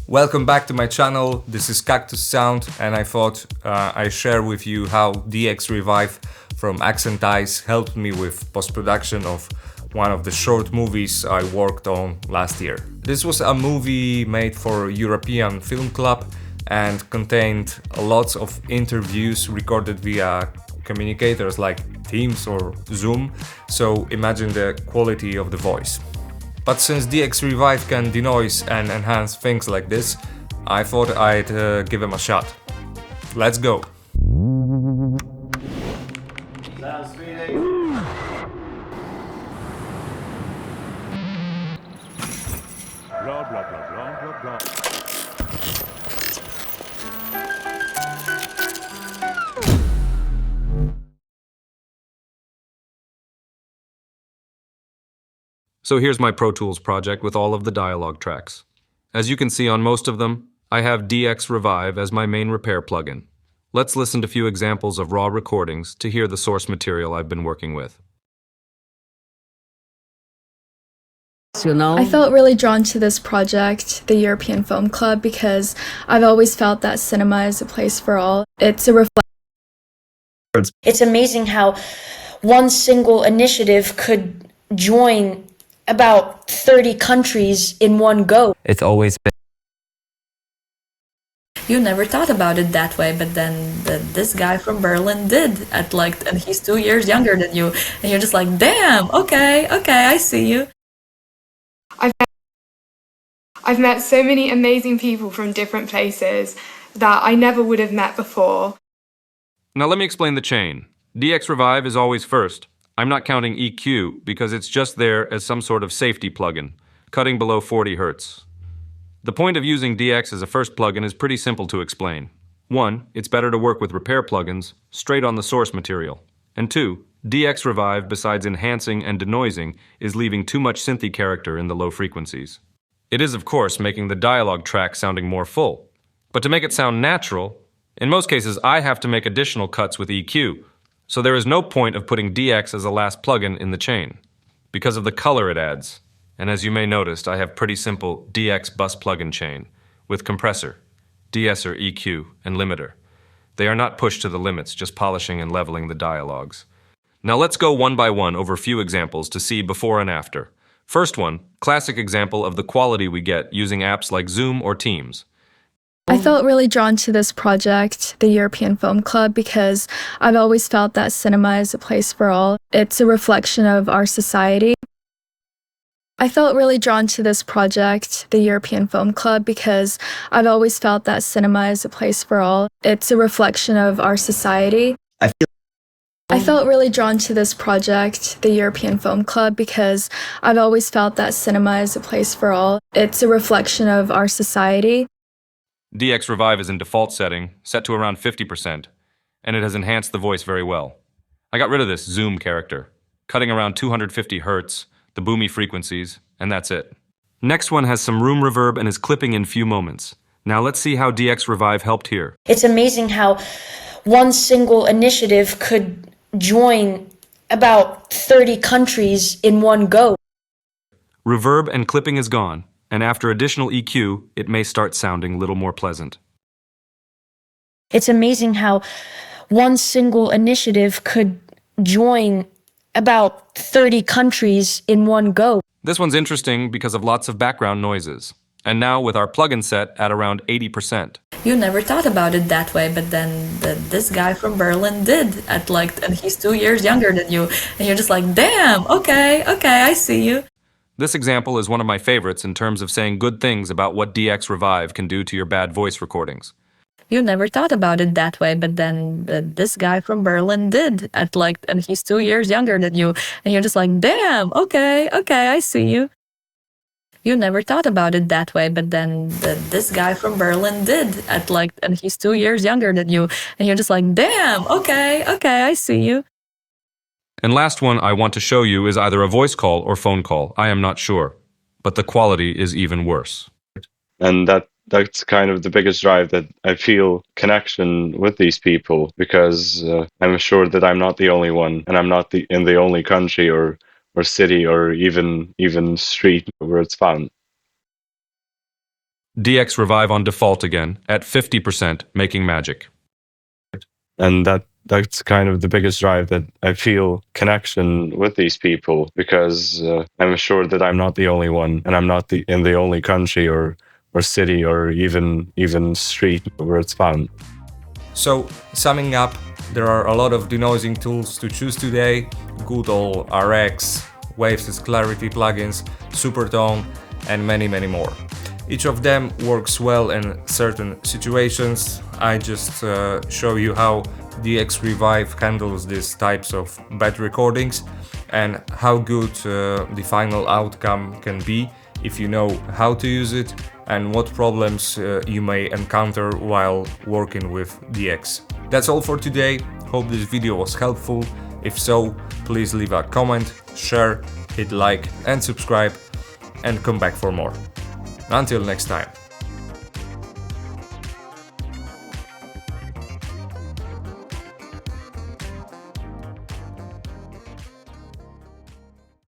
Welcome back to my channel. This is Cactus Sound, and I thought I share with you how DXREVIVE from Accent Eyes helped me with post-production of one of the short movies I worked on last year. This was a movie made for European Film Club and contained lots of interviews recorded via communicators like Teams or Zoom, so imagine the quality of the voice. But since DXREVIVE can denoise and enhance things like this, I thought I'd give him a shot. Let's go! Blah, blah, blah, blah, blah, blah. So here's my Pro Tools project with all of the dialogue tracks. As you can see on most of them, I have DXREVIVE as my main repair plugin. Let's listen to a few examples of raw recordings to hear the source material I've been working with. I felt really drawn to this project, the European Film Club, because I've always felt that cinema is a place for all. It's a reflection. It's amazing how one single initiative could join about 30 countries in one go. It's always been. You never thought about it that way, but then this guy from Berlin did and he's 2 years younger than you, and you're just like, damn, okay, I see you. I've met so many amazing people from different places that I never would have met before. Now let me explain the chain. DXREVIVE is always first. I'm not counting EQ because it's just there as some sort of safety plugin, cutting below 40 Hz. The point of using DX as a first plugin is pretty simple to explain. 1, it's better to work with repair plugins straight on the source material. And 2, DXREVIVE, besides enhancing and denoising, is leaving too much synthy character in the low frequencies. It is, of course, making the dialogue track sounding more full. But to make it sound natural, in most cases I have to make additional cuts with EQ, so there is no point of putting DX as a last plugin in the chain, because of the color it adds. And as you may notice, I have pretty simple DX bus plugin chain, with compressor, de-esser, EQ, and limiter. They are not pushed to the limits, just polishing and leveling the dialogues. Now let's go one by one over a few examples to see before and after. First one, classic example of the quality we get using apps like Zoom or Teams. I felt really drawn to this project, the European Film Club, because I've always felt that cinema is a place for all. It's a reflection of our society. I felt really drawn to this project, the European Film Club, because I've always felt that cinema is a place for all. It's a reflection of our society. I felt really drawn to this project, the European Film Club, because I've always felt that cinema is a place for all. It's a reflection of our society. DXREVIVE is in default setting, set to around 50%, and it has enhanced the voice very well. I got rid of this Zoom character, cutting around 250 Hz, the boomy frequencies, and that's it. Next one has some room reverb and is clipping in few moments. Now let's see how DXREVIVE helped here. It's amazing how one single initiative could join about 30 countries in one go. Reverb and clipping is gone, and after additional EQ, it may start sounding a little more pleasant. It's amazing how one single initiative could join about 30 countries in one go. This one's interesting because of lots of background noises. And now with our plugin set at around 80%. You never thought about it that way, but then this guy from Berlin did and he's 2 years younger than you, and you're just like, damn, okay, I see you. This example is one of my favorites in terms of saying good things about what DXREVIVE can do to your bad voice recordings. You never thought about it that way, but then this guy from Berlin did and he's 2 years younger than you, and you're just like, damn, okay, I see you. You never thought about it that way, but then this guy from Berlin did and he's 2 years younger than you, and you're just like, damn, okay, I see you. And last one I want to show you is either a voice call or phone call. I am not sure, but the quality is even worse. And that's kind of the biggest drive, that I feel connection with these people, because I'm sure that I'm not the only one, and I'm not in the only country or city or even street where it's found. DXREVIVE on default again at 50%, making magic. And that's kind of the biggest drive, that I feel connection with these people, because I'm sure that I'm not the only one, and I'm not in the only country or city or even street where it's found. So, summing up, there are a lot of denoising tools to choose today: good old RX, Waves' Clarity plugins, Supertone, and many more. Each of them works well in certain situations. I just show you how DXREVIVE handles these types of bad recordings and how good the final outcome can be if you know how to use it and what problems you may encounter while working with DX. That's all for today. Hope this video was helpful. If so, please leave a comment, share, hit like and subscribe, and come back for more. Until next time.